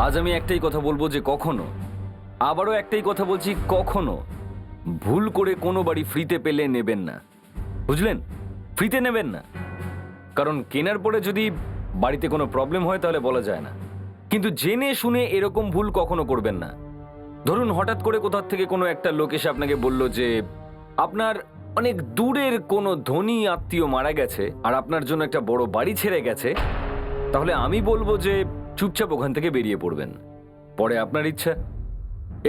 আজ আমি একটাই কথা বলবো যে কখনো, আবারও একটাই কথা বলছি, কখনো ভুল করে কোনো বাড়ি ফ্রিতে পেলে নেবেন না, বুঝলেন? ফ্রিতে নেবেন না, কারণ কেনার পরে যদি বাড়িতে কোনো প্রবলেম হয় তাহলে বলা যায় না। কিন্তু জেনে শুনে এরকম ভুল কখনো করবেন না। ধরুন হঠাৎ করে কোথা থেকে কোনো একটা লোক এসে আপনাকে বলল যে আপনার অনেক দূরের কোনো ধনী আত্মীয় মারা গেছে আর আপনার জন্য একটা বড় বাড়ি ছেড়ে গেছে, তাহলে আমি বলবো যে চুপচাপ ওখান থেকে বেরিয়ে পড়বেন, পরে আপনার ইচ্ছা।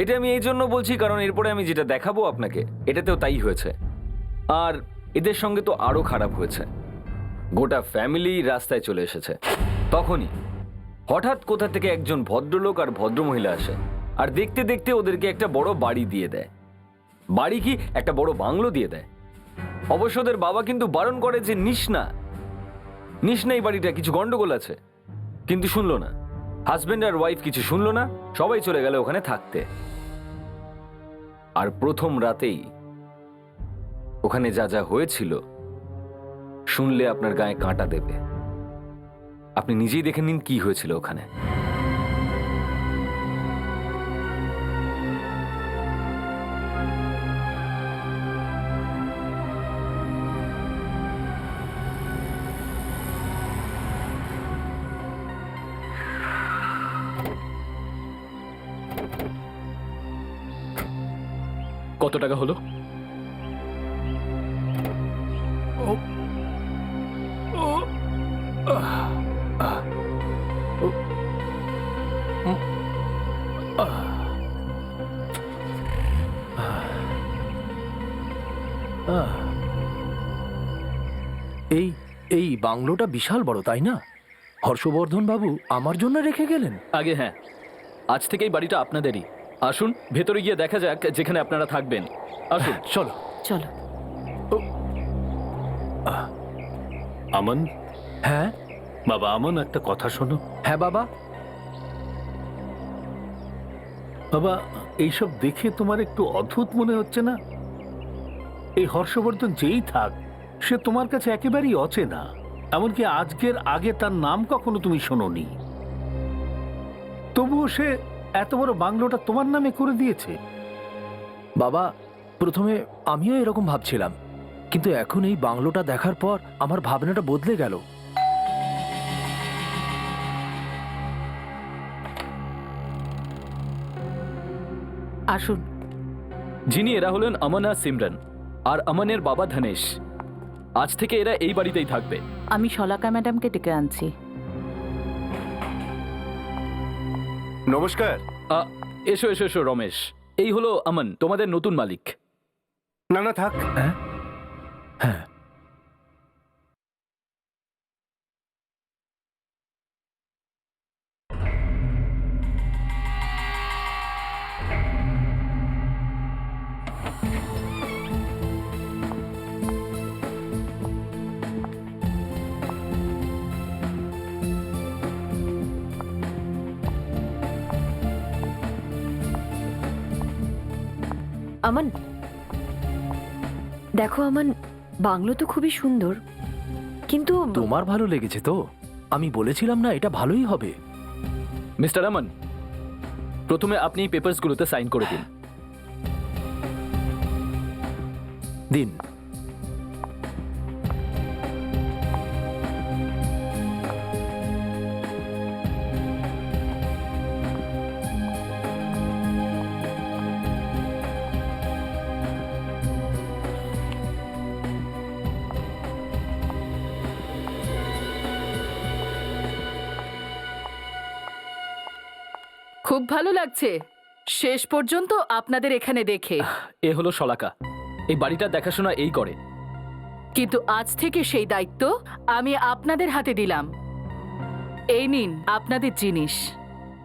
এটা আমি এই জন্য বলছি কারণ এরপরে আমি যেটা দেখাবো আপনাকে এটাতেও তাই হয়েছে। আর এদের সঙ্গে তো আরো খারাপ হয়েছে, গোটা ফ্যামিলি রাস্তায় চলে এসেছে। তখনই হঠাৎ কোথা থেকে একজন ভদ্রলোক আর ভদ্রমহিলা আসে আর দেখতে দেখতে ওদেরকে একটা বড় বাড়ি দিয়ে দেয়। বাড়ি কি, একটা বড় বাংলো দিয়ে দেয়। অবশ্য ওদের বাবা কিন্তু বারণ করে যে নিস না, এই বাড়িটা কিছু গন্ডগোল আছে, কিন্তু শুনলো না। হাজবেন্ড আর ওয়াইফ কিছু শুনলো না, সবাই চলে গেল ওখানে থাকতে। আর প্রথম রাতেই ওখানে যা যা হয়েছিল শুনলে আপনার গায়ে কাঁটা দেবে। আপনি নিজেই দেখে নিন কি হয়েছিল ওখানে। কত টাকা হলো? এই এই বাংলোটা বিশাল বড়, তাই না? হর্ষবর্ধন বাবু আমার জন্য রেখে গেলেন। আগে হ্যাঁ, আজ থেকেই বাড়িটা আপনাদেরই। আসুন ভেতরে গিয়ে দেখা যাক যেখানে আপনারা থাকবেন। আসুন। চলো চলো। আমন, হ্যাঁ বাবা আমন, একটা কথা শোনো। হ্যাঁ বাবা। বাবা, এইসব দেখে তোমার একটু অদ্ভুত মনে হচ্ছে না? এই হর্ষবর্ধন যেই থাক, সে তোমার কাছে একেবারেই অচেনা। এমনকি আজকের আগে তার নাম কখনো তুমি শোনোনি। তবুও সে এত বড় বাংলোটা তোমার নামে করে দিয়েছে। বাবা, প্রথমে আমিও এরকম ভাবছিলাম, কিন্তু এখন এই বাংলোটা দেখার পর আমার ভাবনাটা বদলে গেল। আসুন। যিনি এরা হলেন অমন আর সিমরন, আর অমনের বাবা ধনেশ। আজ থেকে এরা এই বাড়িতেই থাকবে। আমি শলাকা ম্যাডামকে ডেকে আনছি। নমস্কার। এসো এসো এসো রমেশ, এই হলো অমন, তোমাদের নতুন মালিক। না না থাক। হ্যাঁ হ্যাঁ। আমান, দেখো আমান, বাংলো তো খুবই সুন্দর, কিন্তু তোমার ভালো লেগেছে তো? আমি বলেছিলাম না এটা ভালোই হবে। মিস্টার অমন, প্রথমে আপনি পেপারসগুলোতে সাইন করে দিন। দিন। খুব ভালো লাগছে শেষ পর্যন্ত আপনাদের এখানে দেখে। এ হলো শলাকা, এই বাড়িটার দেখাশোনা এই করে। কিন্তু আজ থেকে সেই দায়িত্ব আমি আপনাদের হাতে দিলাম। এই নিন আপনাদের জিনিস।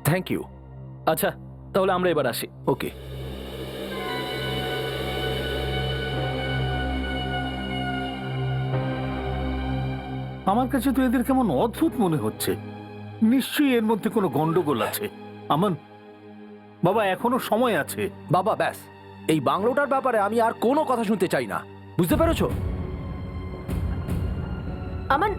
Thank you. আচ্ছা তাহলে আমরা এবার আসি। ওকে। আমার কাছে তো এদের কেমন অদ্ভুত মনে হচ্ছে। নিশ্চয়ই এর মধ্যে কোনো গন্ডগোল আছে। আমন, বাবা এখনো সময় আছে। বাবা ব্যাস, এই বাংলোটার ব্যাপারে আমি আর কোনো কথা শুনতে চাই না, বুঝতে পেরেছো? আমান,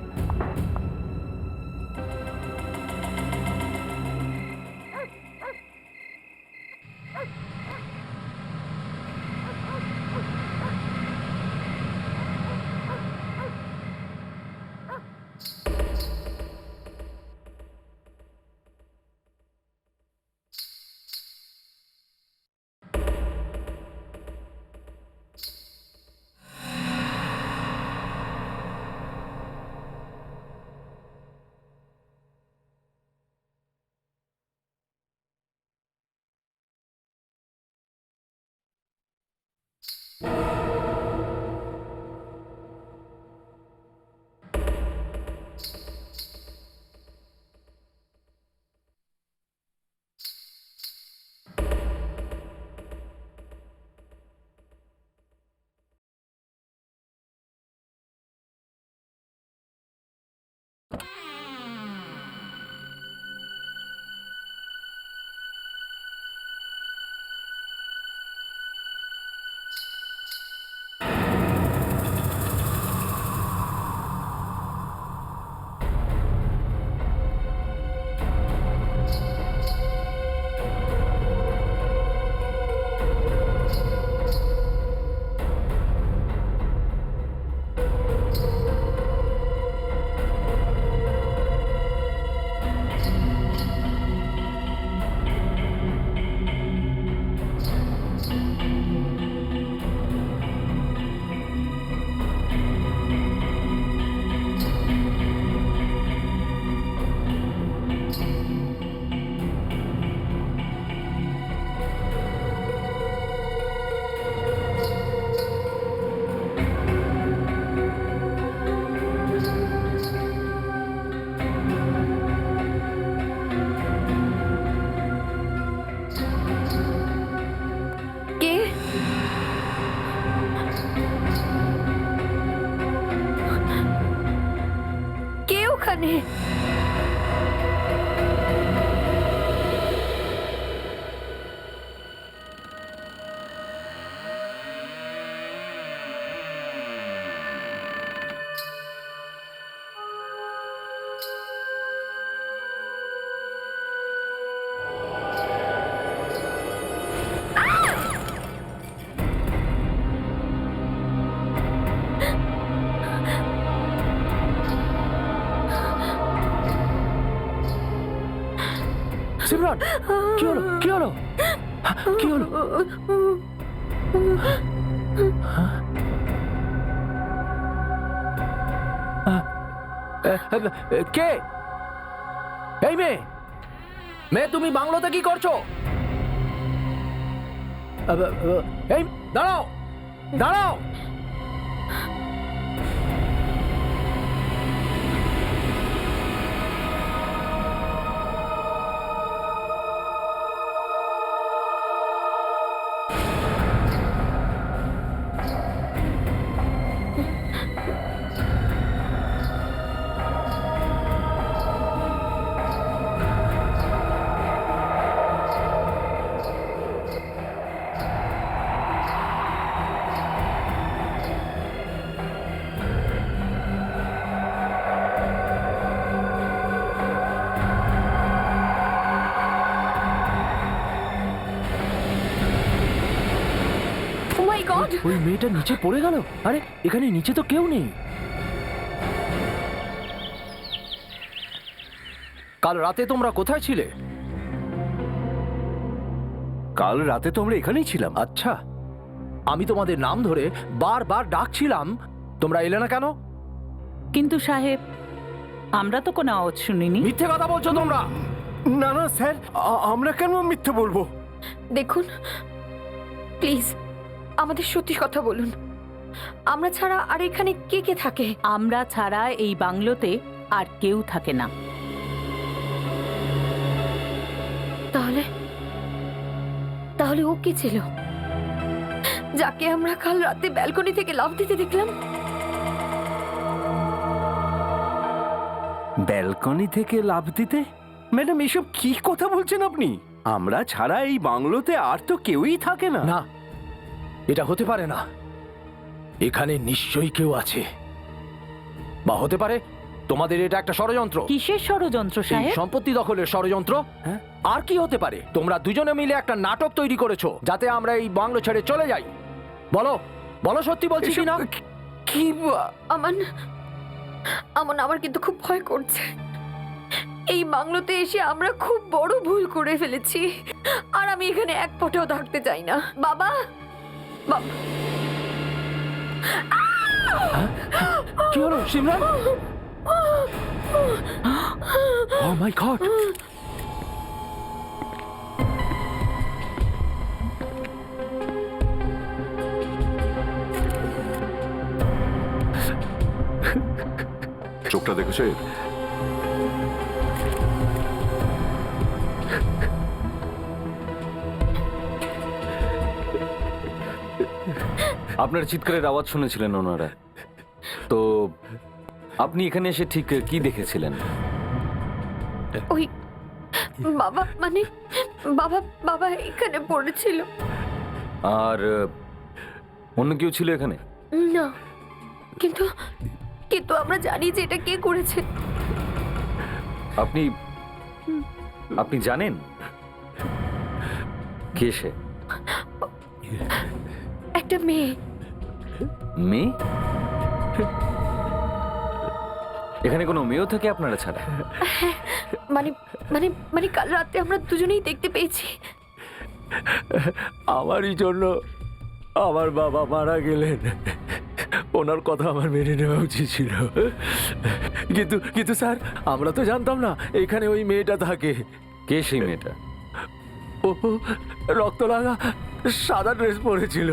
সিমরান, কি হলো, কি হলো, কি হলো? কে? এই মেয়ে, মেয়ে তুমি বাংলোতে কি করছো? এই দাঁড়াও, দাঁড়াও। ও মাই গড! ওই মেয়েটা নিচে পড়ে গেল। আরে এখানে নিচে তো কেউ নেই। কাল রাতে তোমরা কোথায় ছিলে? কাল রাতে তো আমরা এখানেই ছিলাম। আচ্ছা, আমি তোমাদের নাম ধরে বারবার ডাকছিলাম, তোমরা এলে না কেন? কিন্তু সাহেব, আমরা তো কোনো আওয়াজ শুনিনি। মিথ্যে কথা বলছো তোমরা। না না স্যার, আমরা কেন মিথ্যে বলবো? দেখুন, প্লিজ আমাদের সত্যি কথা বলুন। আমরা ছাড়া আর এখানে কে কে থাকে? আমরা ছাড়া এই বাংলোতে আর কেউ থাকে না। তাহলে তাহলে ও কে ছিল যাকে আমরা কাল রাতে ব্যালকনি থেকে লাফ দিতে দেখলাম? ব্যালকনি থেকে লাফ দিতে? ম্যাডাম, এসব কি কথা বলছেন আপনি? আমরা ছাড়া এই বাংলোতে আর তো কেউই থাকে না। না, এটা হতে পারে না। এখানে নিশ্চয়ই কেউ আছে, বা হতে পারে তোমাদের এটা একটা ষড়যন্ত্র। কিসের ষড়যন্ত্র এই সাহেব? সম্পত্তি দখলের ষড়যন্ত্র। হ্যাঁ? আর কি হতে পারে? তোমরা দুজনে মিলে একটা নাটক তৈরি করেছো যাতে আমরা এই বাংলো ছেড়ে চলে যাই। বলো, বলো সত্যি বলছি এসব কি না? কি আমান, আমার কিন্তু খুব ভয় করছে। এই বাংলোতে এসে আমরা খুব বড় ভুল করে ফেলেছি, আর আমি এখানে এক ফোঁটাও থাকতে চাই না। বাবা, বাবা, কি হলো সিমরান? ও মাই গড! চোখটা দেখেছে? আপনার চিৎকারের আওয়াজ শুনেছিলেন ওনারা, তো আপনি এখানে এসে ঠিক কি দেখেছিলেন? ওই বাবা, মানে বাবা, বাবা এখানে পড়েছিল। আর অন্য কেউ ছিল এখানে? না, কিন্তু কিন্তু আমরা জানি যে এটা কে করেছে। আপনি আপনি জানেন কে সে? একটা মেয়ে। মেয়ে? এখানে কোনো মেয়েও থাকে আপনারা ছাড়া? মানে মানে মানে কাল রাতে আমরা দুজনেই দেখতে পেয়েছি। আমারই জন্য আমার বাবা মারা গেলেন, ওনার কথা আমার মেনে নেওয়া উচিত ছিল। কিন্তু কিন্তু স্যার, আমরা তো জানতাম না এখানে ওই মেয়েটা থাকে। কে সেই মেয়েটা? ও রক্ত লাগা সাদা ড্রেস পরেছিল,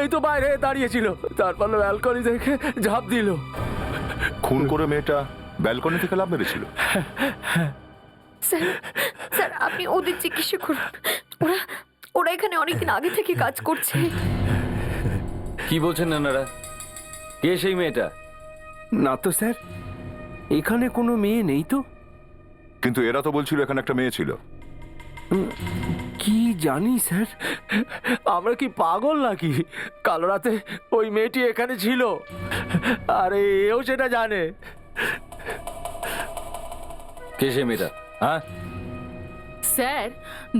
এই তো বাইরে দাঁড়িয়েছিল, তারপর ব্যালকনি দেখে ঝাঁপ দিল। খুন করে মেয়েটা ব্যালকনি থেকে লাফ মেরেছিল। স্যার, স্যার আপনি ওদের জিজ্ঞেস করুন। ওরা ওরা এখানে অনেকদিন আগে থেকে কাজ করছে। কি বলছেন ওনারা? কে সেই মেয়েটা? না তো স্যার, এখানে কোনো মেয়ে নেই তো। কিন্তু এরা তো বলছিল এখানে একটা মেয়ে ছিল। কি জানি স্যার। আমরা কি পাগল নাকি? কাল রাতে ওই মেয়েটি এখানে ছিল, আরে এও সেটা জানে। কে সেই মেয়েটা? হ্যাঁ, স্যার,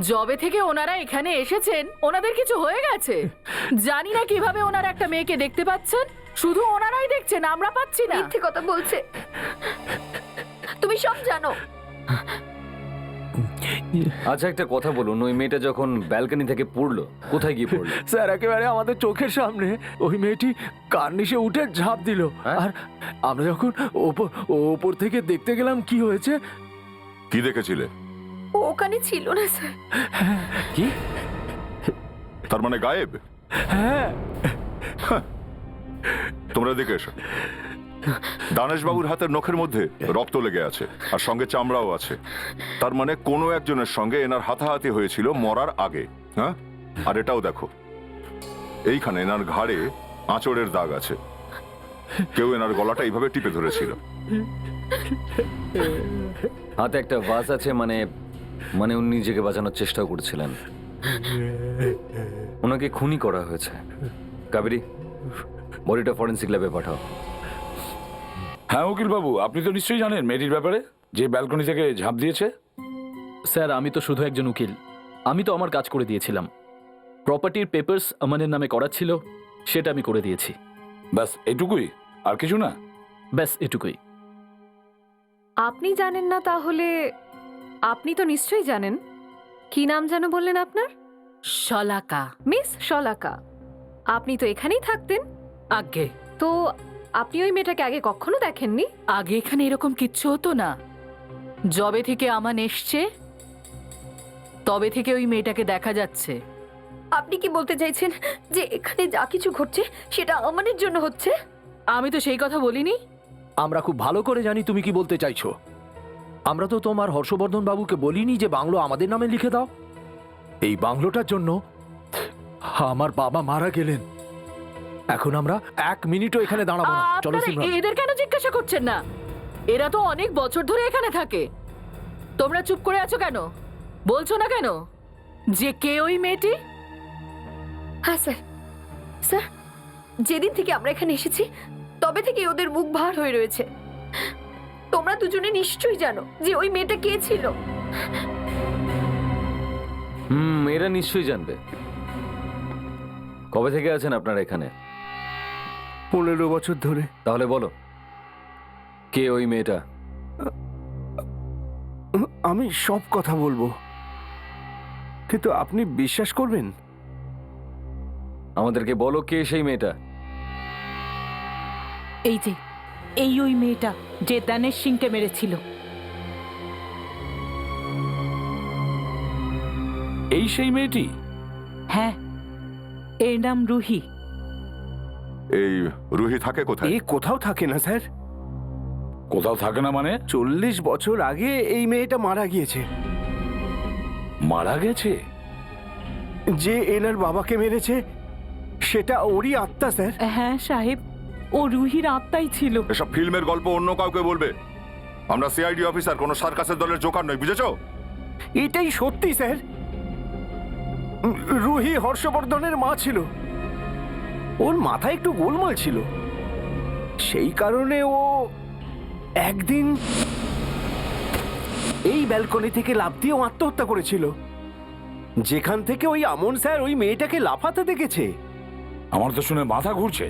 জবে থেকে ওনারা এখানে এসেছেন ওনাদের কিছু হয়ে গেছে। জানি না কিভাবে ওনারা একটা মেয়েকে দেখতে পাচ্ছেন, শুধু ওনারাই দেখছেন, আমরা পাচ্ছি না। মিথ্যে কথা বলছে, তুমি সব জানো। আচ্ছা একটা কথা বলুন, ওই মেয়েটা যখন ব্যালকনি থেকে পড়লো কোথায় গিয়ে পড়লো? স্যার একেবারে আমাদের চোখের সামনে ওই মেয়েটি কার্নিশে উঠে ঝাঁপ দিল। হ্যাঁ? আর আমরা যখন ওপর থেকে দেখতে গেলাম কি হয়েছে। কি দেখেছিলে? ও ওখানে ছিল না স্যার। কি? তার মানে গায়েব? হ্যাঁ তোমরা দেখে এসো। দানেশ বাবুর হাতের নখের মধ্যে রক্ত লেগে আছে আর সঙ্গে চামড়াও আছে। তার মানে কোনো একজনের সঙ্গে এনার হাতাহাতি হয়েছিল মরার আগে। হ্যাঁ, আর এটাও দেখো, এইখানে এনার ঘাড়ে আঁচড়ের দাগ আছে। কেউ এনার গলাটা এইভাবে টিপে ধরেছিল। হাতে একটা বাস আছে, মানে মানে উনি নিজেকে বাঁচানোর চেষ্টাও করেছিলেন। ওনাকে খুনি করা হয়েছে। কাবেরী, বডিটা ফরেন্সিক ল্যাবে পাঠাও। হ্যাঁ উকিল বাবু, আপনি তো নিশ্চয়ই জানেন মেয়েটির ব্যাপারে, যে ব্যালকনি থেকে ঝাঁপ দিয়েছে। স্যার আমি তো শুধু একজন উকিল, আমি তো আমার কাজ করে দিয়েছিলাম। প্রপার্টির পেপারস আমানের নামে করা ছিল, সেটা আমি করে দিয়েছি। ব্যাস এটুকুই, আর কিছু না? ব্যাস এটুকুই। আপনি জানেন না তাহলে? আপনি তো নিশ্চয়ই জানেন। কি নাম যেন বললেন আপনার? শলাকা। মিস শলাকা। আপনি তো এখানেই থাকতেন। আগে তো আপনি ওই মেয়েটাকে আগে কখনো দেখেননি? আগে এখানে এরকম কিচ্ছু হতো না। যবে থেকে আমান এসছে তবে থেকে ওই মেয়েটাকে দেখা যাচ্ছে। আপনি কি বলতে চাইছেন যে এখানে যা কিছু ঘটছে সেটা আমানের জন্য হচ্ছে? আমি তো সেই কথা বলিনি। আমরা খুব ভালো করে জানি তুমি কি বলতে চাইছো। আমরা তো তোমার হর্ষবর্ধন বাবুকে বলিনি যে বাংলো আমাদের নামে লিখে দাও। এই বাংলোটার জন্য আমার বাবা মারা গেলেন। এখন আমরা এক মিনিটও এখানে দাঁড়াবো না। চলো আপনারা সিমরান। এদের কেন জিজ্ঞাসা করছেন না? এরা তো অনেক বছর ধরে এখানে থাকে। তোমরা চুপ করে আছো কেন? বলছো না কেন যে কে ওই মেয়েটি? হ্যাঁ স্যার। স্যার, যেদিন থেকে আমরা এখানে এসেছি তবে থেকে ওদের মুখ ভার হয়ে রয়েছে। তোমরা দুজনে নিশ্চয়ই জানো যে ওই মেয়েটা কে ছিল। এরা নিশ্চয়ই জানবে। কবে থেকে আছেন আপনারা এখানে? 15 বছর ধরে। তাহলে বলো, কে ওই মেয়েটা? আমি সব কথা বলবো, কিন্তু আপনি বিশ্বাস করবেন? আমাদেরকে বলো কে সেই মেয়েটা। এই যে ওই মেয়েটা যে দানেশ সিংকে মেরেছিল। এই সেই মেয়েটি? হ্যাঁ, এর নাম রুহি। এই রুহি থাকে কোথায়? এ কোথাও থাকে না স্যার। কোথাও থাকে না মানে? 40 বছর আগে এই মেয়েটা মারা গিয়েছে। মারা গেছে? যে এনার বাবাকে মেরেছে সেটা ওরই আত্মা স্যার। হ্যাঁ সাহেব, ও রুহির আত্মাই ছিল। এসব ফিল্মের গল্প অন্য কাউকে বলবে। আমরা সিআইডি অফিসার, কোনো সার্কাসের দলের জোকার নই, বুঝেছো? এটাই সত্যি স্যার। রুহি হর্ষবর্ধনের মা ছিল। ওর মাথায় একটু গোলমাল ছিল, সেই কারণে ও একদিন এই ব্যালকনি থেকে লাফ দিয়ে আত্মহত্যা করেছিল, যেখান থেকে ওই আমন স্যার ওই মেয়েটাকে লাফাতে দেখেছে। আমার তো শুনে মাথা ঘুরছে।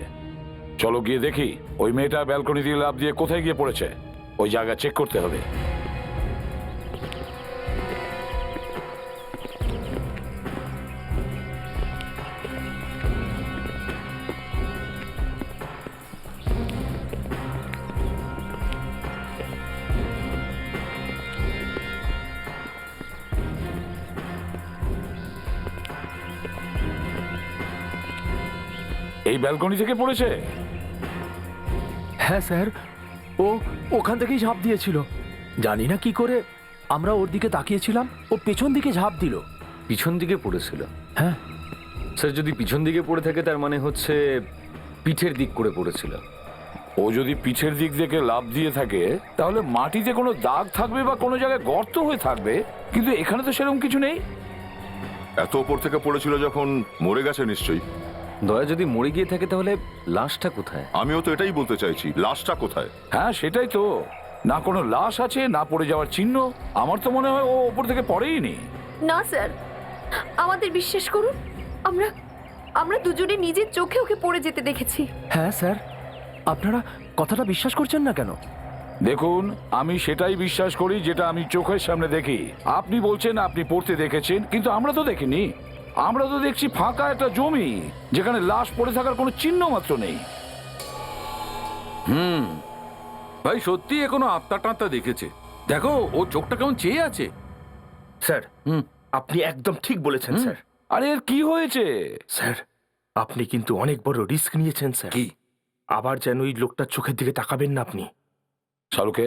চলো গিয়ে দেখি ওই মেয়েটা ব্যালকনি দিয়ে লাফ দিয়ে কোথায় গিয়ে পড়েছে। ওই জায়গা চেক করতে হবে। এই ব্যালকনি থেকে পড়েছে? হ্যাঁ স্যার, ও ওখান থেকেই ঝাঁপ দিয়েছিল। জানি না কি করে আমরা ওর দিকে তাকিয়েছিলাম, ও পেছন দিকে ঝাঁপ দিল। পিছন দিকে পড়েছিল? হ্যাঁ স্যার, যদি পিছন দিকে পড়ে থাকে তার মানে হচ্ছে পিঠের দিক করে পড়েছিল। ও যদি পিঠের দিক থেকে লাফ দিয়ে থাকে তাহলে মাটিতে কোনো দাগ থাকবে বা কোনো জায়গায় গর্ত হয়ে থাকবে, কিন্তু এখানে তো সেরকম কিছু নেই। এত ওপর থেকে পড়েছিল যখন, মরে গেছে নিশ্চয়ই। দয়া যদি মরে গিয়ে থাকে তাহলে লাশটা কোথায়? আমিও তো এটাই বলতে চাইছি, লাশটা কোথায়? হ্যাঁ সেটাই তো, না কোনো লাশ আছে না পড়ে যাওয়ার চিহ্ন। আমার তো মনে হয় ও ওপর থেকে পড়েই নি। না স্যার, আমাদের বিশ্বাস করুন, আমরা দুজনে নিজের চোখে ওকে পড়ে যেতে দেখেছি। হ্যাঁ স্যার, আপনারা কথাটা বিশ্বাস করছেন না কেন? দেখুন, আমি সেটাই বিশ্বাস করি যেটা আমি চোখের সামনে দেখি। আপনি বলছেন আপনি পড়তে দেখেছেন, কিন্তু আমরা তো দেখিনি। আমরা তো দেখছি ফাঁকা একটা জমি, যেখানে লাশ পড়ে থাকার কোনো চিহ্ন মাত্র নেই। ভাই সত্যি এ কোনো আত্মা টাত্তা দেখেছে। দেখো ও চোখটা কেমন চেয়ে আছে। স্যার আপনি একদম ঠিক বলেছেন স্যার। আরে এর কি হয়েছে? স্যার আপনি কিন্তু অনেক বড় রিস্ক নিয়েছেন স্যার। কি? আবার যেন ওই লোকটার চোখের দিকে তাকাবেন না আপনি। শাহরুখে,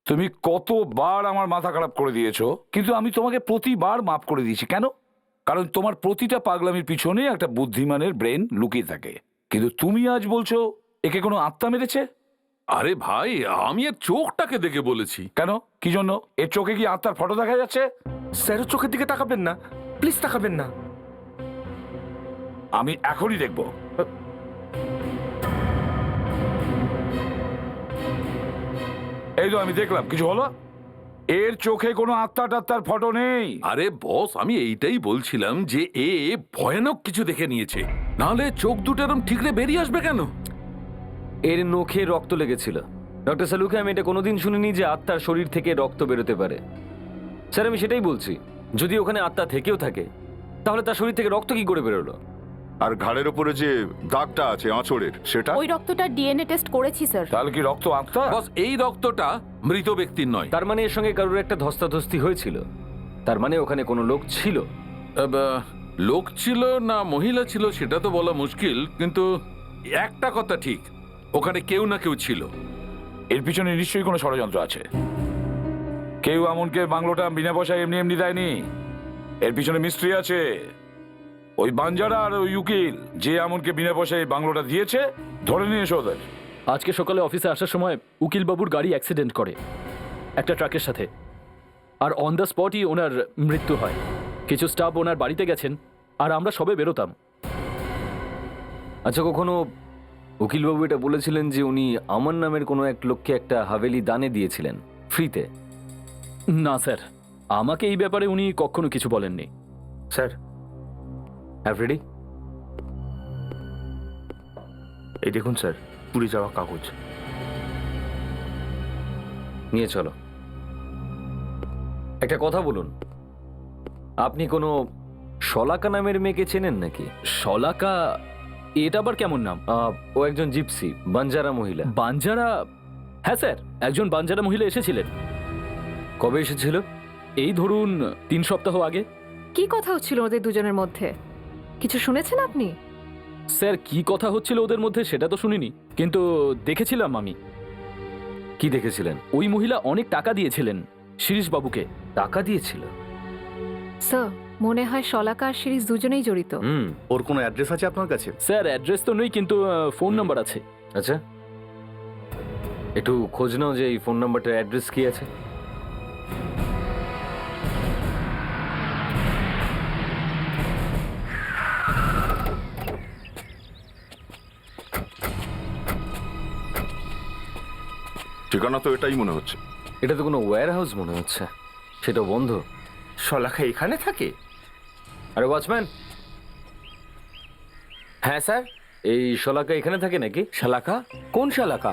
তুমি কতবার আমার মাথা খারাপ করে দিয়েছো, কিন্তু আমি তোমাকে প্রতিবার মাফ করে দিয়েছি। কেন? কারণ তোমার প্রতিটা পাগলামির পিছনে একটা বুদ্ধিমানের ব্রেন লুকিয়ে থাকে। কিন্তু তুমি আজ বলছো একে কোনো আত্মা মেরেছে। আরে ভাই আমি এর চোখটাকে দেখে বলেছি। কেন? কি জন্য? এর চোখে কি আত্মার ফটো দেখা যাচ্ছে? স্যার চোখের দিকে তাকাবেন না, প্লিজ তাকাবেন না। আমি এখনই দেখব। এই তো আমি দেখলাম, কিছু হলো? এর চোখে কোনো আত্মা টাত্মার ফটো নেই। আরে বস, আমি এইটাই বলছিলাম যে এ ভয়ানক কিছু দেখে নিয়েছে, নাহলে চোখ দুটো এরম ঠিকরে বেরিয়ে আসবে কেন? এর নখে রক্ত লেগেছিল। ডক্টর সালুকে, আমি এটা কোনোদিন শুনিনি যে আত্মার শরীর থেকে রক্ত বেরোতে পারে। স্যার আমি সেটাই বলছি, যদি ওখানে আত্মা থেকেও থাকে তাহলে তার শরীর থেকে রক্ত কি করে বেরোলো? আর ঘাড়ের ওপরে যে দাগটা আছে আঁচড়ের, সেটা ওই রক্তটা ডিএনএ টেস্ট করেছি স্যার। তাহলে কি রক্ত আত্মা? বস এই রক্তটা মৃত ব্যক্তির নয়। তার মানে এর সঙ্গে কারোর একটা ধস্তাধস্তি হয়েছিল। তার মানে ওখানে কোনো লোক ছিল। লোক ছিল না মহিলা ছিল সেটা তো বলা মুশকিল, কিন্তু একটা কথা ঠিক, ওখানে কেউ না কেউ ছিল। এর পিছনে নিশ্চয়ই কোনো ষড়যন্ত্র আছে। কেউ এমনকে বাংলোটা বিনা পয়সায় এমনি এমনি দেয়নি। এর পিছনে মিস্ত্রি আছে। ওই বাঞ্জারা আর ওই উকিল যে এমনকে বিনা পয়সায় এই বাংলোটা দিয়েছে, ধরে নিয়ে এসো ওদের। আজকে সকালে অফিসে আসার সময় উকিলবাবুর গাড়ি অ্যাক্সিডেন্ট করে একটা ট্রাকের সাথে, আর অন দ্য স্পটই ওনার মৃত্যু হয়। কিছু স্টাফ ওনার বাড়িতে গেছেন, আর আমরা সবে বেরোতাম। আচ্ছা, কখনো উকিলবাবু এটা বলেছিলেন যে উনি আমার নামের কোনো এক লোককে একটা হাভেলি দানে দিয়েছিলেন ফ্রিতে? না স্যার, আমাকে এই ব্যাপারে উনি কখনো কিছু বলেননি। স্যার হ্যাঁ ফ্রেডি, এই দেখুন স্যার, পুড়ে যাওয়া কাগজ। নিয়ে চলো। একটা কথা বলুন, আপনি কোনো শলাকা নামের মেয়েকে চেনেন নাকি? শলাকা? এটা আবার কেমন নাম? ও একজন জিপসি, বাঞ্জারা মহিলা। বাঞ্জারা? হ্যাঁ স্যার, একজন বাঞ্জারা মহিলা এসেছিলেন। কবে এসেছিল? এই ধরুন 3 সপ্তাহ আগে। কি কথা হচ্ছিল ওদের দুজনের মধ্যে? কিছু শুনেছেন আপনি? স্যার কি কথা হচ্ছিল ওদের মধ্যে সেটা তো শুনিনি, কিন্তু দেখেছিলাম আমি। কি দেখেছিলেন? ওই মহিলা অনেক টাকা দিয়েছিলেন শিরিশ বাবুকে। টাকা দিয়েছিল? স্যার মনে হয় শলাকা আর শিরিষ দুজনেই জড়িত। ওর কোনো অ্যাড্রেস আছে আপনার কাছে? স্যার অ্যাড্রেস তো নেই, কিন্তু ফোন নাম্বার আছে। আচ্ছা, একটু খোঁজ নাও যে এই ফোন নাম্বারটার অ্যাড্রেস কি আছে। ঠিকানা তো এটাই মনে হচ্ছে। এটা তো কোনো ওয়্যার হাউস মনে হচ্ছে, সেটা বন্ধ। শলাকা এখানে থাকে? আরে ওয়াচম্যান। হ্যাঁ স্যার। এই শলাকা এখানে থাকে নাকি? শালাকা? কোন শালাকা?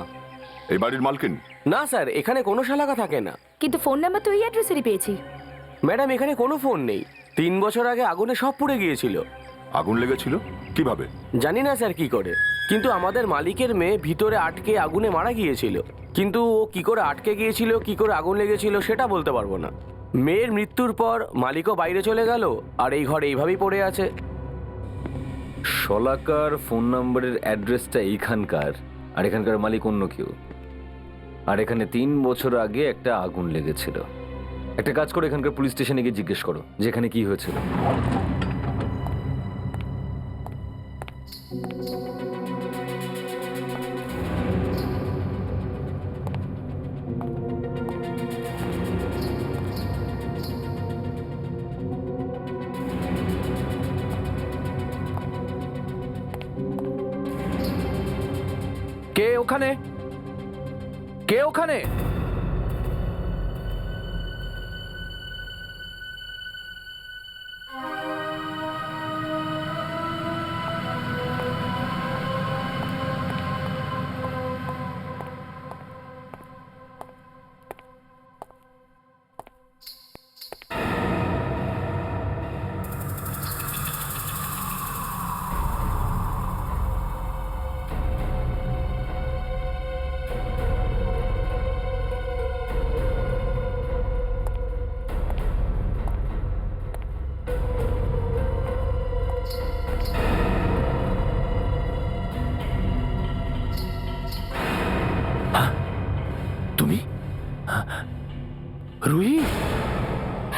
এই বাড়ির মালকিন? না স্যার, এখানে কোনো শালাকা থাকে না। কিন্তু ফোন নাম্বার তো এই অ্যাড্রেসেরই পেয়েছি। ম্যাডাম এখানে কোনো ফোন নেই। 3 বছর আগে আগুনে সব পুড়ে গিয়েছিল। আগুন লেগেছিল কিভাবে? জানি না স্যার কি করে, কিন্তু আমাদের মালিকের মেয়ে ভিতরে আটকে আগুনে মারা গিয়েছিল। কিন্তু ও কি করে আটকে গিয়েছিল, কি করে আগুন লেগেছিল সেটা বলতে পারবো না। মেয়ের মৃত্যুর পর মালিকও বাইরে চলে গেল, আর এই ঘর এইভাবেই পড়ে আছে। শলাকার ফোন নাম্বারের অ্যাড্রেসটা এইখানকার, আর এখানকার মালিক অন্য কেউ। আর এখানে 3 বছর আগে একটা আগুন লেগেছিল। একটা কাজ করো, এখানকার পুলিশ স্টেশনে গিয়ে জিজ্ঞেস করো যেখানে কি হয়েছিল। কে ওখানে? কে ওখানে?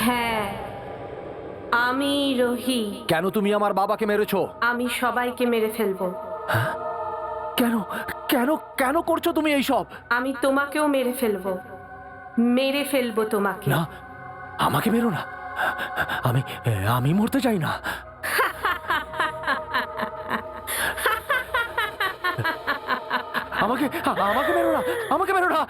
হ্যাঁ, আমি রোহি। কেন তুমি আমার বাবাকে মেরেছো? আমি সবাইকে মেরে ফেলবো। কেন কেন কেন করছো তুমি এইসব? আমি তোমাকেও মেরে ফেলবো, মেরে ফেলবো তোমাকে। না, আমাকে মেরো না। আমি আমি মরতে চাই না। আমাকে আমাকে মেরো না, আমাকে মেরো না।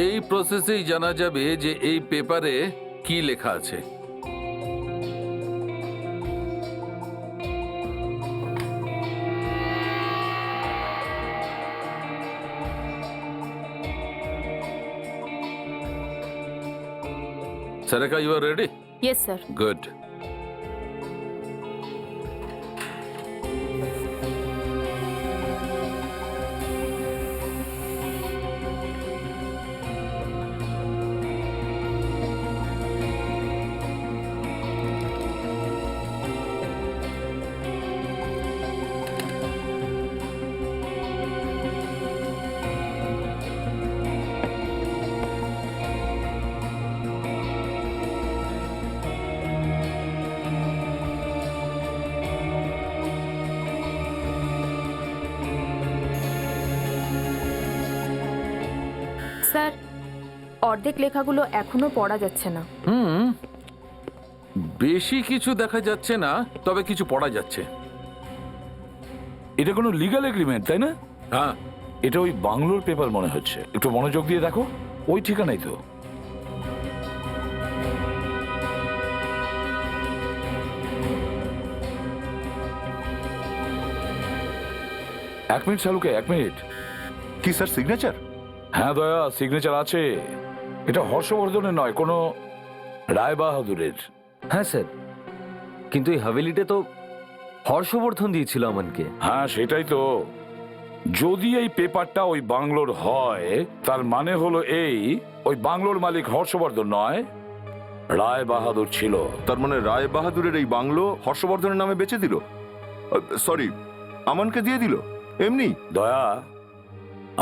এই প্রসেসেই জানা যাবে যে এই পেপারে কি লেখা আছে। Sarika, you are ready? Yes sir. Good. Sir, অর্ধেক লেখাগুলো এখনো পড়া যাচ্ছে না। বেশি কিছু দেখা যাচ্ছে না, তবে কিছু পড়া যাচ্ছে। এটা কোনো লিগ্যাল এগ্রিমেন্ট, তাই না? হ্যাঁ, এটা ওই বাংলোর পেপার মনে হচ্ছে। একটু মনোযোগ দিয়ে দেখো, ওই ঠিকানাই তো। এক মিনিট শালুকে, এক মিনিট। কি স্যার, সিগনেচার? হ্যাঁ দয়া, সিগনেচার আছে। এটা হর্ষবর্ধনের নয়, কোনো রায় বাহাদুরের। হ্যাঁ স্যার, কিন্তু এই হাভেলিটা তো হর্ষবর্ধন দিয়েছিল আমানকে। হ্যাঁ সেটাই তো। যদি এই পেপারটা ওই বাংলোর হয়, তার মানে হলো এই, ওই বাংলোর মালিক হর্ষবর্ধন নয়, রায় বাহাদুর ছিল। তার মানে রায় বাহাদুরের এই বাংলো হর্ষবর্ধনের নামে বেচে দিল, সরি আমানকে দিয়ে দিল এমনি? দয়া,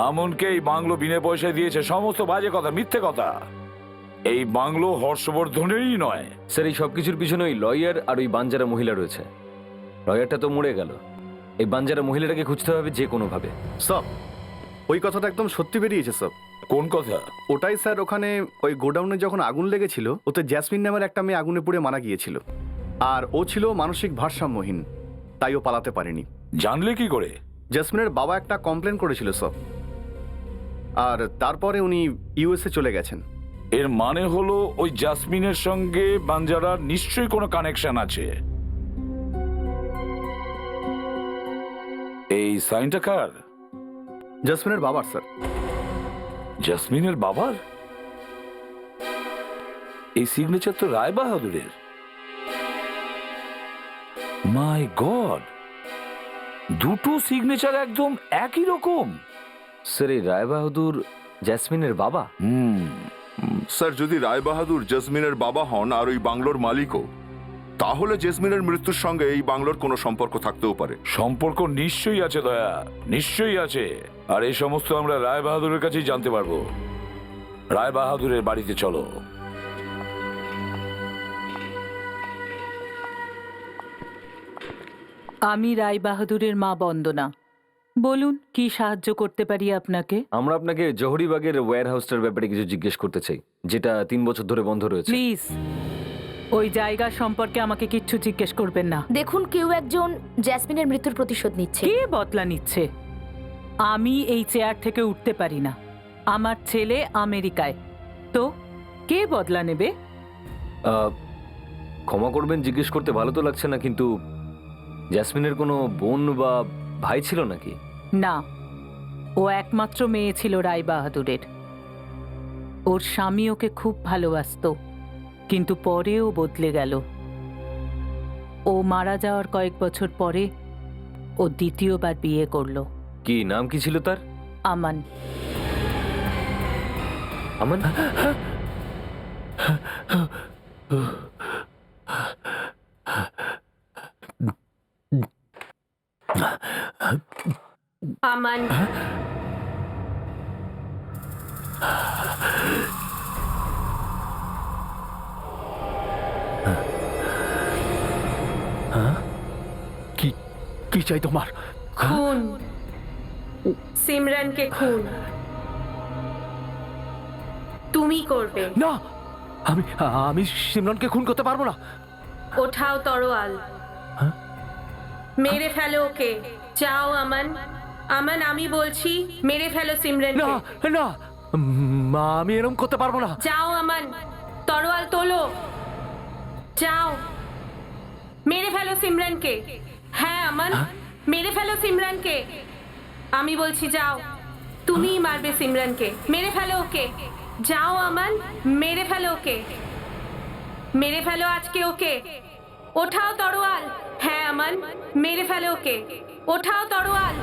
আমনকে এই বাংলো বিনা পয়সায় দিয়েছে, সমস্ত বাজে কথা, মিথ্যে কথা। এই বাংলো হর্ষবর্ধনেরই নয়। স্যার, এই সবকিছুর পিছনে ওই লয়ার আর ওই বাঞ্জারা মহিলা রয়েছে। লয়ারটা তো মরে গেল, এই বাঞ্জারা মহিলাটাকে খুঁজতে হবে যে কোনো ভাবে। সব ওই কথাটা একদম সত্যি বেরিয়েছে সব। কোন কথা? ওটাই স্যার, ওখানে ওই গোডাউনে যখন আগুন লেগেছিল, ওতে জ্যাসমিন নামের একটা মেয়ে আগুনে পুড়ে মারা গিয়েছিল। আর ও ছিল মানসিক ভারসাম্যহীন, তাই ও পালাতে পারেনি। জানলে কি করে? জ্যাসমিনের বাবা একটা কমপ্লেন করেছিল সব, আর তারপরে উনি ইউএসএ চলে গেছেন। এর মানে হলো ওই জাসমিনের সঙ্গে বাঞ্জারার নিশ্চয়ই কোনো কানেকশন আছে। এই সাইনটা কার? জাসমিনের বাবার স্যার। জাসমিনের বাবার? এই সিগনেচার তো রায় বাহাদুরের। মাই গড, দুটো সিগনেচার একদম একই রকম। স্যার, এই রায় বাহাদুর জ্যাসমিনের বাবা? স্যার, যদি রায় বাহাদুর জেসমিনের বাবা হন আর ওই বাংলোর মালিকও, তাহলে জেসমিনের মৃত্যুর সঙ্গে এই বাংলোর কোনো সম্পর্ক থাকতেও পারে। সম্পর্ক নিশ্চয়ই আছে দয়া, নিশ্চয়ই আছে। আর এই সমস্ত আমরা রায় বাহাদুরের কাছেই জানতে পারবো। রায় বাহাদুরের বাড়িতে চলো। আমি রায় বাহাদুরের মা বন্দনা। বলুন, কি সাহায্য করতে পারি আপনাকে? আমরা আপনাকে জহরিবাগের ওয়্যার হাউসটার ব্যাপারে কিছু জিজ্ঞেস করতে চাই, যেটা 3 বছর ধরে বন্ধ রয়েছে। প্লিজ, ওই জায়গা সম্পর্কে আমাকে কিচ্ছু জিজ্ঞেস করবেন না। দেখুন, কেউ একজন জ্যাসমিনের মৃত্যুর প্রতিশোধ নিচ্ছে। কে বদলা নিচ্ছে? আমি এই চেয়ার থেকে উঠতে পারি না। আমার ছেলে আমেরিকায়, তো কে বদলা নেবে? ক্ষমা করবেন, জিজ্ঞেস করতে ভালো তো লাগছে না, কিন্তু জ্যাসমিনের কোনো বোন বা ভাই ছিল নাকি? না, ও একমাত্র মেয়ে ছিল রায় বাহাদুরের। ওর স্বামী ওকে খুব ভালোবাসতো, কিন্তু পরে ও বদলে গেল। ও মারা যাওয়ার কয়েক বছর পরে ও দ্বিতীয়বার বিয়ে করলো। কি নাম কি ছিল তার? আমান। আমান? আমান, কি কি চাই তোমার? খুন, সিমরানকে খুন তুমি করবে। না, আমি আমি সিমরনকে খুন করতে পারবো না। ওঠাও তরোয়াল, মেরে ফেলো ওকে। যাও আমান, আমান আমি বলছি মেরে ফেলো না সিমরানকে। না, আমি এরকম করতে পারবো না। যাও আমান, তরোয়াল তোলো, যাও মেরে ফেলো সিমরানকে। হ্যাঁ আমান, মেরে ফেলো সিমরানকে। আমি বলছি যাও, তুমিই মারবে সিমরানকে। মেরে ফেলো ওকে। যাও আমান, মেরে ফেলো ওকে, মেরে ফেলো আজকে ওকে। ওঠাও তরোয়াল। হ্যাঁ আমান, মেরে ফেলো ওকে। ওঠাও তরোয়াল।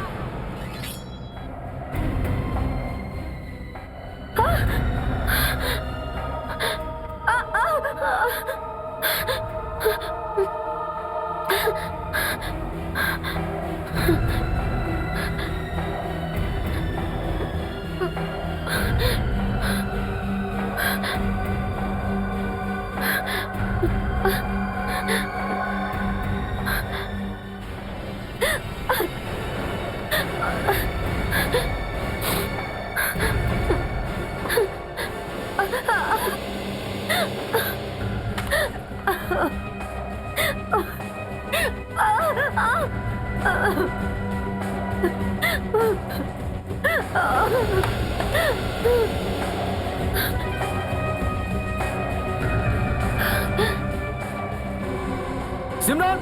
সিমরন,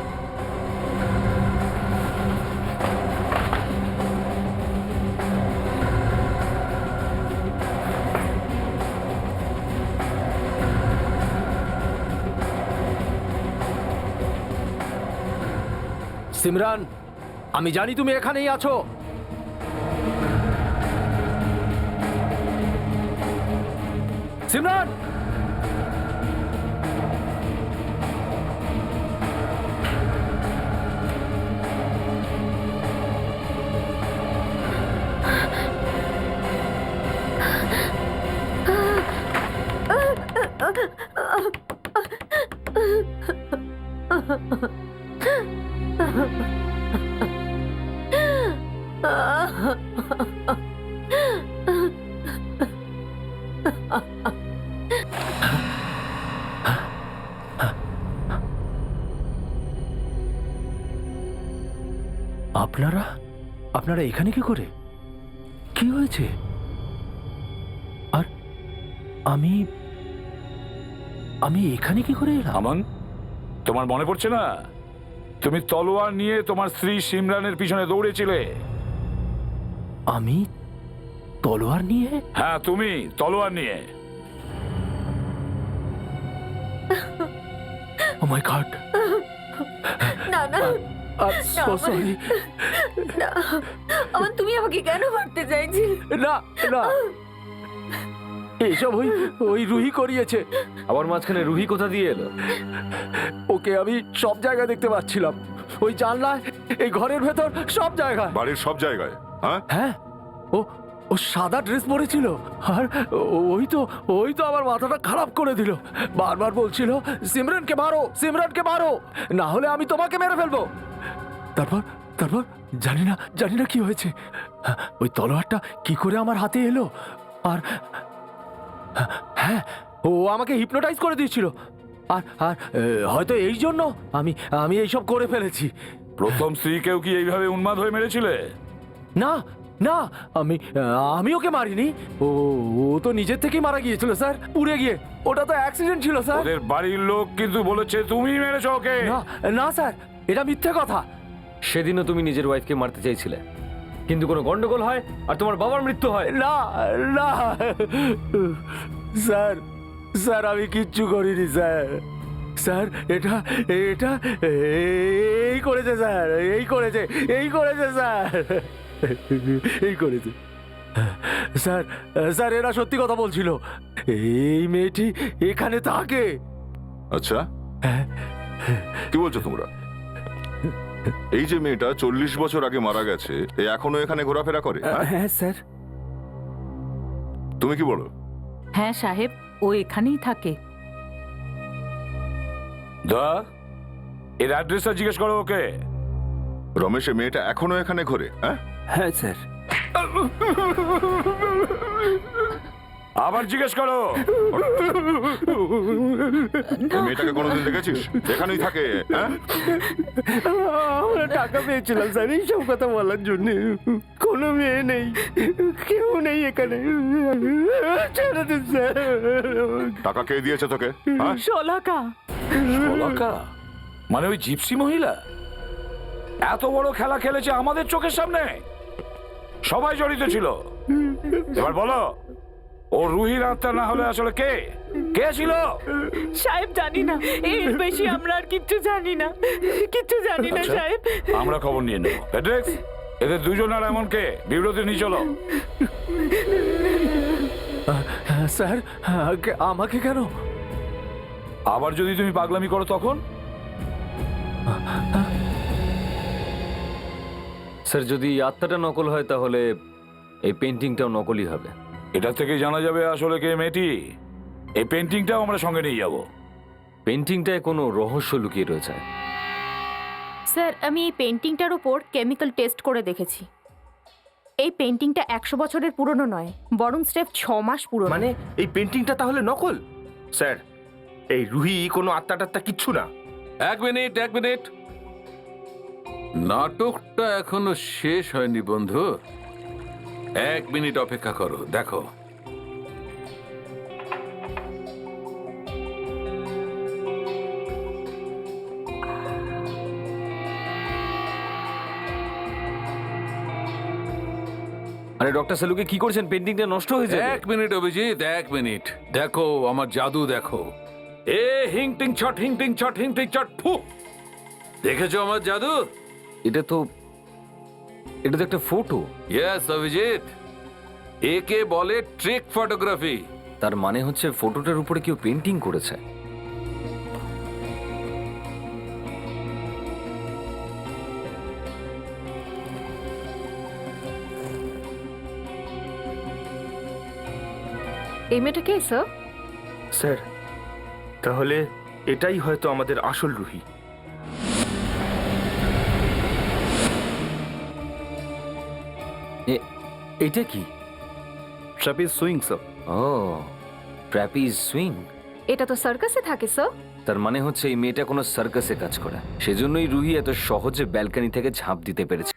সিমরান, আমি জানি তুমি এখানেই আছো। সিমরান, আপনারা আপনারা এখানে কি করে? কি হয়েছে? আর আমি আমি এখানে কি করে এলাম? আমান, তোমার মনে পড়ছে না তুমি তলোয়ার নিয়ে তোমার স্ত্রী সিমরানের পিছনে দৌড়েছিলে? আমি তলোয়ার নিয়ে? হ্যাঁ, তুমি তলোয়ার নিয়ে। ও মাই গড, না না সো সরি। না, আমান তুমি আমাকে কেন মারতে চাইছিলে? না না, এইসব ওই ওই রুহি করিয়েছে। আবার মাঝখানে রুহি কোথা দিয়ে এলো? ওকে আমি সব জায়গায় দেখতে পাচ্ছিলাম, ওই জানলায়, এই ঘরের ভেতর, সব জায়গায়। বাড়ির সব জায়গায়? হ্যাঁ হ্যাঁ, ও ও সাদা ড্রেস পরেছিল, আর ওই তো আমার মাথাটা খারাপ করে দিল। বারবার বলছিল সিমরানকে মারো, সিমরানকে মারো, না হলে আমি তোমাকে মেরে ফেলবো। তারপর তারপর জানি না কি হয়েছে। ওই তলোয়ারটা কি করে আমার হাতে এলো, আর হ্যাঁ, ও আমাকে হিপনোটাইজ করে দিয়েছিল। আর আর হয়তো এই জন্য আমি এইসব করে ফেলেছি। প্রথম স্ত্রীকেও কি এইভাবে উন্মাদ হয়ে মেরেছিলে? না না, আমি ওকে মারিনি। ও তো নিজের থেকেই মারা গিয়েছিল স্যার, পুড়ে গিয়ে। ওটা তো অ্যাক্সিডেন্ট ছিল স্যার। ওদের বাড়ির লোক কিন্তু বলেছে তুমি মেরেছো ওকে। না না স্যার, এটা মিথ্যে কথা। সেদিনও তুমি নিজের ওয়াইফকে মারতে চাইছিলে, কিন্তু কোনো গন্ডগোল হয় আর তোমার বাবার মৃত্যু হয়। না না স্যার, স্যার আমি কিচ্ছু করিনি স্যার। স্যার এটা এটা এই করেছে স্যার, এই করেছে স্যার, এই করেছে স্যার। স্যার এরা সত্যি কথা বলছিল, এই মেয়েটি এখানে থাকে। আচ্ছা, কি বলছো তোমরা? এই যে মেয়েটা 40 বছর আগে মারা গেছে, এ এখনো এখানে ঘোরাফেরা করে? হ্যাঁ স্যার। তুমি কি বলো? হ্যাঁ সাহেব, ও এখানেই থাকে। দা, এর অ্যাড্রেসটা জিজ্ঞেস করো ওকে। রমেশ, এ মেয়েটা এখনো এখানে ঘোরে? হ্যাঁ হ্যাঁ স্যার। আবার জিজ্ঞেস করো। এই মেয়েটাকে কোনোদিন দেখেছিস? এখানেই থাকে? হ্যাঁ, আমরা টাকা পেয়েছিলাম স্যার এইসব কথা বলার জন্য। কোনো মেয়ে নেই, কেউ নেই এখানে, ছেড়ে দিন স্যার। টাকা কে দিয়েছে তোকে? হ্যাঁ, শলাকা। শলাকা? মানে ওই জিপসি মহিলা এত বড় খেলা খেলেছে আমাদের চোখের সামনে, সবাই জড়িত ছিল। এবার বলো, ও রুহির আত্মা না হলে আসলে কে কে ছিল? সাহেব জানি না, এর বেশি আমরা আর কিচ্ছু জানি না, কিচ্ছু জানি না আচ্ছা, সাহেব। আমরা খবর নিয়ে নেব। প্যাট্রিক্স, এদের দুজন আর এমন কে বিব্রতি নিয়ে চলো। স্যার আমাকে কেন? আবার যদি তুমি পাগলামি করো তখন? স্যার যদি এই আত্মাটা নকল হয় তাহলে এই পেন্টিংটাও নকলই হবে। এটা থেকে জানা যাবে আসলে কে মেয়েটি। এই পেন্টিংটাও আমরা সঙ্গে নিয়ে যাব। পেন্টিংটায় কোনো রহস্য লুকিয়ে রয়েছে। স্যার আমি এই পেন্টিংটার উপর কেমিক্যাল টেস্ট করে দেখেছি। এই পেন্টিংটা 100 বছরের পুরনো নয়, বরং স্রেফ 6 মাস পুরনো। মানে এই পেন্টিংটা তাহলে নকল? স্যার, এই রুহি কোনো আত্মা টাত্মা কিচ্ছু না। এক মিনিট, এক মিনিট। নাটকটা এখনো শেষ হয়নি বন্ধু। 1 মিনিট অপেক্ষা করো, দেখো। আরে ডক্টর সেলুকে কি করছেন? পেন্টিংটা নষ্ট হয়ে যাবে। 1 মিনিট অভিজিৎ, 1 মিনিট। দেখো আমার জাদু দেখো। এ হিং টিং ছট, হিং টিং ছট, হিং টিং ছট, ফু। দেখেছো আমার জাদু? এটা তো একটা ফটো। ইয়েস অভিজিৎ, একে বলে ট্রিক ফটোগ্রাফি। তার মানে হচ্ছে ফটোটার উপরে কেউ পেন্টিং করেছে। এই মেয়েটা কে স্যার? স্যার, তাহলে এটাই হয়তো আমাদের আসল রুহি। এটা কি? ট্র্যাপিজ সুইং স্যার। ও, ট্র্যাপিজ সুইং। এটা তো সার্কাসে থাকে স্যার। তার মানে হচ্ছে এই মেয়েটা কোনো সার্কাসে কাজ করে, সেজন্যই রুহি এত সহজে ব্যালকনি থেকে ঝাঁপ দিতে পেরেছে।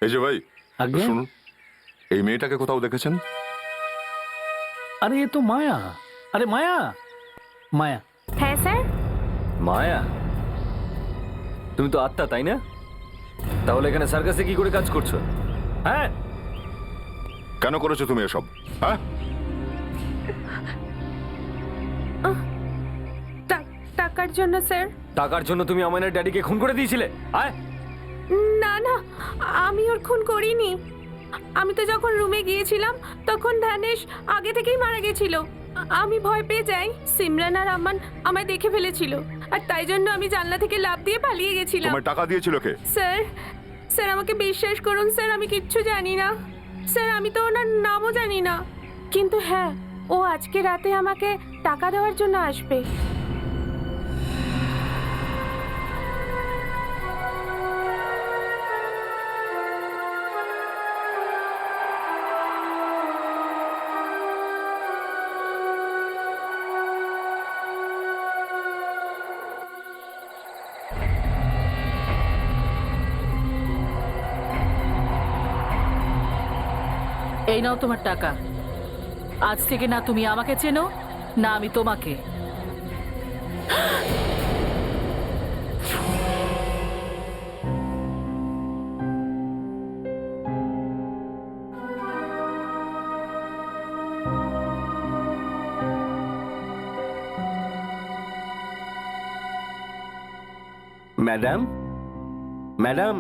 এই যে ভাই, আজ্ঞে? শুনুন, এই মেয়েটাকে কোথাও দেখেছেন? আরে এ তো মায়া। আরে মায়া, মায়া। হ্যাঁ স্যার। মায়া, তুমি তো আত্মা, তাই না? তাহলে এখানে সার্কাসে কি করে কাজ করছো? হ্যাঁ, কেন করেছো তুমি এসব? হ্যাঁ, টাকার জন্য স্যার। টাকার জন্য তুমি আমাদের ড্যাডিকে খুন করে দিয়েছিলে? আয়, না না, আমি ওর খুন করিনি। আমি তো যখন রুমে গিয়েছিলাম তখন ধানেশ আগে থেকেই মারা গেছিল। আমি ভয় পেয়ে যাই। সিমরান আর আমান আমায় দেখে ফেলেছিল, আর তাই জন্য আমি জানলা থেকে লাফ দিয়ে পালিয়ে গেছিলাম। তোমার টাকা দিয়েছিল কে? স্যার, স্যার আমাকে বিশ্বাস করুন স্যার, আমি কিচ্ছু জানি না স্যার। আমি তো ওনার নামও জানি না, কিন্তু হ্যাঁ, ও আজকে রাতে আমাকে টাকা দেওয়ার জন্য আসবে। এই নাও তোমার টাকা। আজ থেকে না তুমি আমাকে চেনো, না আমি তোমাকে। ম্যাডাম, ম্যাডাম,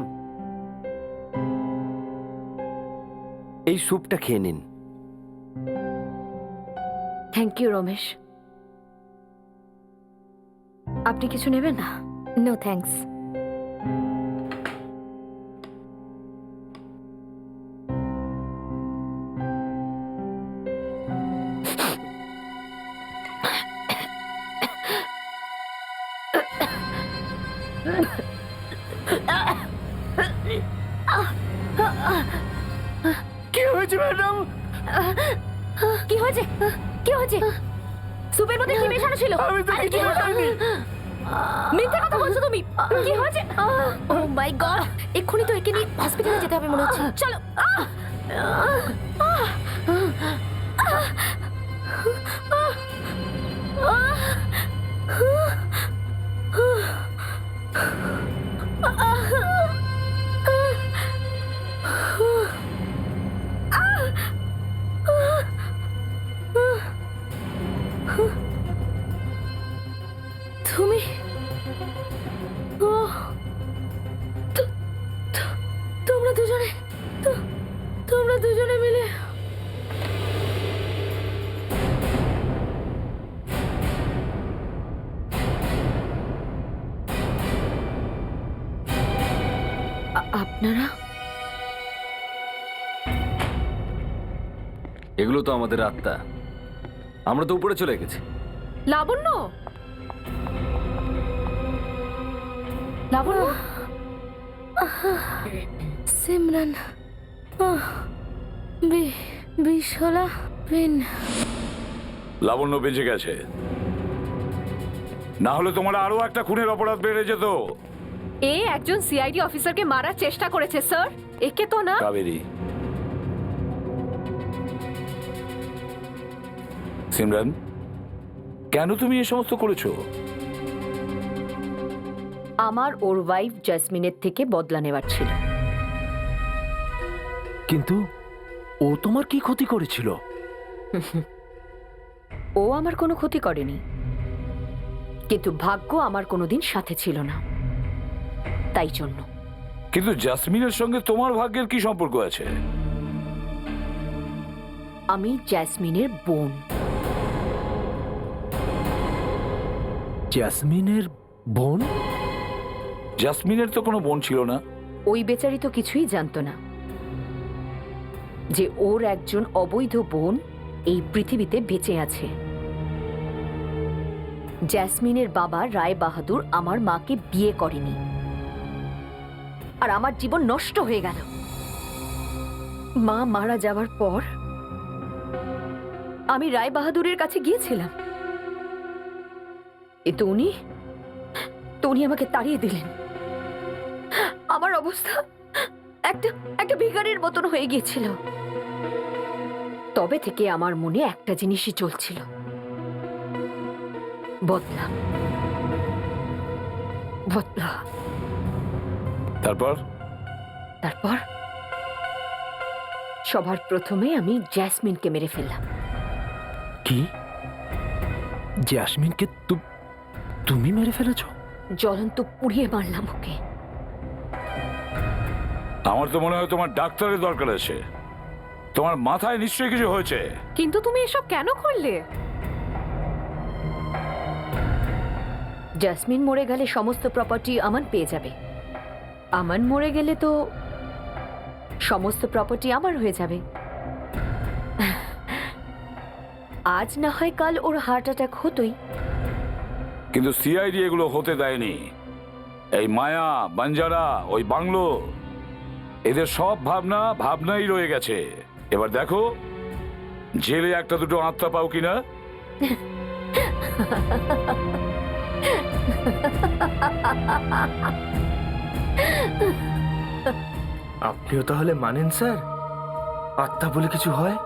এই স্যুপটা খেয়ে নিন। Thank you Ramesh. আপনি কিছু নেবেন না? No thanks. কি হয়েছে ম্যাডাম? কি হয়েছে? কি হয়েছে? সুপের মধ্যে কি মেশানো ছিল? আমি তো কিছু খাইনি। মিথ্যে কথা বলছো তুমি। কি হয়েছে? ও মাই গড, এক্ষুনি তো একে নিয়ে হসপিটালে যেতে হবে মনে হচ্ছে। চলো। তুমি তোমরা দুজনে মিলে আপনারা? এগুলো তো আমাদের আত্মা, আমরা তো উপরে চলে গেছি। লাবণ্য, লাবণ্য, সিমরান, বিশলা পেন। লাবণ্য বেঁচে গেছে, না হলে তোমার আরো একটা খুনের অপরাধ বেড়ে যেত। এ একজন সিআইডি অফিসারকে মারার চেষ্টা করেছে স্যার। একে তো না। কাবেরী, সিমরান, কেন তুমি এ সমস্ত করেছো? আমার ওর ওয়াইফ জেসমিনের থেকে বদলা নেওয়ার ছিল। কিন্তু ও তোমার কি ক্ষতি করেছিল? ও আমার কোনো ক্ষতি করেনি, কিন্তু ভাগ্য আমার কোনোদিন সাথে ছিল না, তাই জন্য। কিন্তু জাসমিনের সঙ্গে তোমার ভাগ্যের কি সম্পর্ক আছে? আমি জেসমিনের বোন। জেসমিনের বোন? জাসমিনের তো কোনো বোন ছিল না। ওই বেচারি তো কিছুই জানতো না যে ওর একজন অবৈধ বোন এই পৃথিবীতে বেঁচে আছে। জেসমিনের বাবা রায় বাহাদুর আমার মাকে বিয়ে করেনি, আর আমার জীবন নষ্ট হয়ে গেল। মা মারা যাওয়ার পর আমি রায় বাহাদুরের কাছে গিয়েছিলাম, কিন্তু উনি আমাকে তাড়িয়ে দিলেন। আমার অবস্থা একটা ভিখারির মতন হয়ে গিয়েছিল। তবে থেকে আমার মনে একটা জিনিসই চলছিল, বদলা, বদলা। তারপর সবার প্রথমে আমি জেসমিনকে মেরে ফেললাম। কি? জেসমিনকে তুমি মেরে ফেলেছো? জ্বলন্ত পুড়িয়ে মারলাম ওকে। আমার তো মনে হয় তোমার ডাক্তারের দরকার আছে। তোমার মাথায় নিশ্চয়ই কিছু হয়েছে। কিন্তু তুমি এসব কেন করলে? জেসমিন মরে গেলে সমস্ত প্রপার্টি আমান পেয়ে যাবে। আমান মরে গেলে তো সমস্ত প্রপার্টি আমার হয়ে যাবে। আজ না হয় কাল ওর হার্ট অ্যাটাক হতোই। কিন্তু সিআইডি এগুলো হতে দেয়নি। এই মায়া, বাঞ্জারা, ওই বাংলো, এদের সব ভাবনাই রয়ে গেছে। এবার দেখো জেলে একটা দুটো আত্মা পাও কিনা। আপনিও তাহলে মানেন স্যার, আত্মা বলে কিছু হয়?